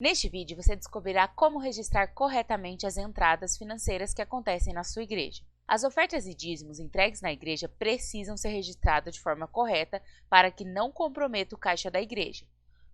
Neste vídeo, você descobrirá como registrar corretamente as entradas financeiras que acontecem na sua igreja. As ofertas e dízimos entregues na igreja precisam ser registradas de forma correta para que não comprometa o caixa da igreja.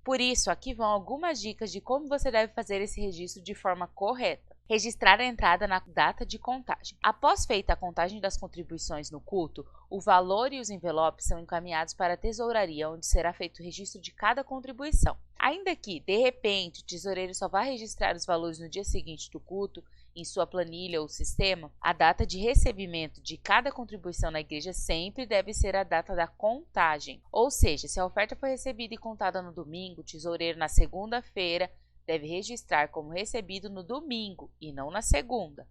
Por isso, aqui vão algumas dicas de como você deve fazer esse registro de forma correta. Registrar a entrada na data de contagem. Após feita a contagem das contribuições no culto, o valor e os envelopes são encaminhados para a tesouraria, onde será feito o registro de cada contribuição. Ainda que, de repente, o tesoureiro só vá registrar os valores no dia seguinte do culto, em sua planilha ou sistema, a data de recebimento de cada contribuição na igreja sempre deve ser a data da contagem. Ou seja, se a oferta foi recebida e contada no domingo, o tesoureiro na segunda-feira deve registrar como recebido no domingo e não na segunda.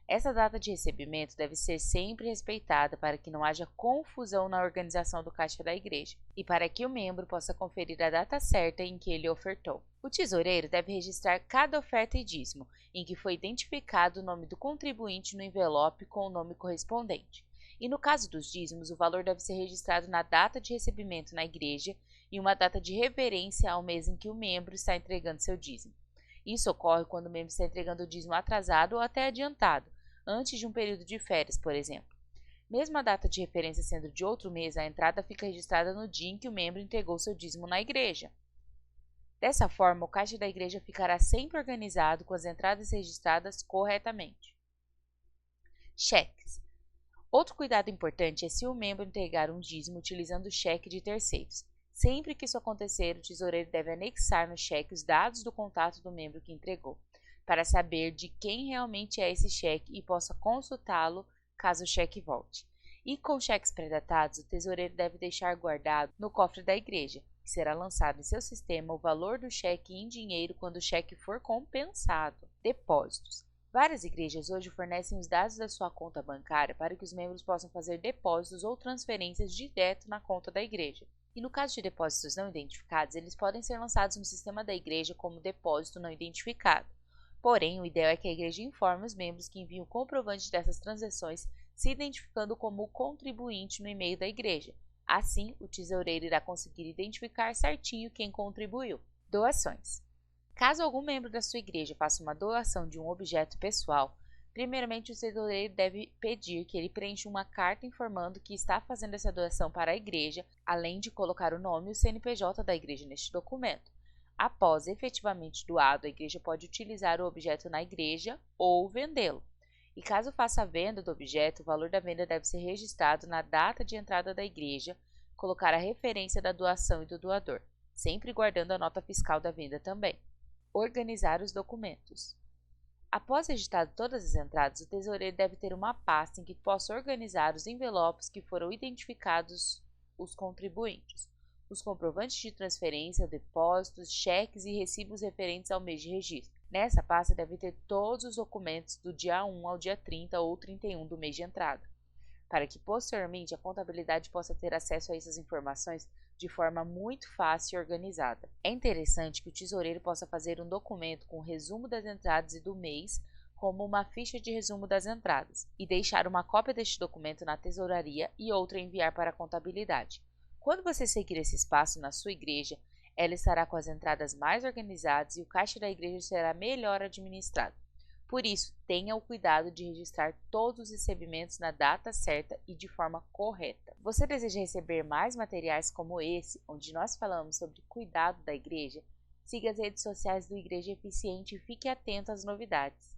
Essa data de recebimento deve ser sempre respeitada para que não haja confusão na organização do caixa da igreja e para que o membro possa conferir a data certa em que ele ofertou. O tesoureiro deve registrar cada oferta e dízimo, em que foi identificado o nome do contribuinte no envelope com o nome correspondente. E no caso dos dízimos, o valor deve ser registrado na data de recebimento na igreja e uma data de referência ao mês em que o membro está entregando seu dízimo. Isso ocorre quando o membro está entregando o dízimo atrasado ou até adiantado, antes de um período de férias, por exemplo. Mesmo a data de referência sendo de outro mês, a entrada fica registrada no dia em que o membro entregou seu dízimo na igreja. Dessa forma, o caixa da igreja ficará sempre organizado com as entradas registradas corretamente. Cheques. Outro cuidado importante é se o membro entregar um dízimo utilizando cheque de terceiros. Sempre que isso acontecer, o tesoureiro deve anexar no cheque os dados do contato do membro que entregou, para saber de quem realmente é esse cheque e possa consultá-lo caso o cheque volte. E com cheques pré-datados, o tesoureiro deve deixar guardado no cofre da igreja, que será lançado em seu sistema o valor do cheque em dinheiro quando o cheque for compensado. Depósitos. Várias igrejas hoje fornecem os dados da sua conta bancária para que os membros possam fazer depósitos ou transferências direto na conta da igreja. E no caso de depósitos não identificados, eles podem ser lançados no sistema da igreja como depósito não identificado. Porém, o ideal é que a igreja informe os membros que enviam o comprovante dessas transações, se identificando como o contribuinte no e-mail da igreja. Assim, o tesoureiro irá conseguir identificar certinho quem contribuiu. Doações. Caso algum membro da sua igreja faça uma doação de um objeto pessoal, primeiramente o tesoureiro deve pedir que ele preencha uma carta informando que está fazendo essa doação para a igreja, além de colocar o nome e o CNPJ da igreja neste documento. Após efetivamente doado, a igreja pode utilizar o objeto na igreja ou vendê-lo. E caso faça a venda do objeto, o valor da venda deve ser registrado na data de entrada da igreja, colocar a referência da doação e do doador, sempre guardando a nota fiscal da venda também. Organizar os documentos. Após registrar todas as entradas, o tesoureiro deve ter uma pasta em que possa organizar os envelopes que foram identificados os contribuintes, os comprovantes de transferência, depósitos, cheques e recibos referentes ao mês de registro. Nessa pasta deve ter todos os documentos do dia 1 ao dia 30 ou 31 do mês de entrada, para que posteriormente a contabilidade possa ter acesso a essas informações de forma muito fácil e organizada. É interessante que o tesoureiro possa fazer um documento com resumo das entradas e do mês, como uma ficha de resumo das entradas, e deixar uma cópia deste documento na tesouraria e outra enviar para a contabilidade. Quando você seguir esse passo na sua igreja, ela estará com as entradas mais organizadas e o caixa da igreja será melhor administrado. Por isso, tenha o cuidado de registrar todos os recebimentos na data certa e de forma correta. Você deseja receber mais materiais como esse, onde nós falamos sobre cuidado da igreja? Siga as redes sociais do Igreja Eficiente e fique atento às novidades.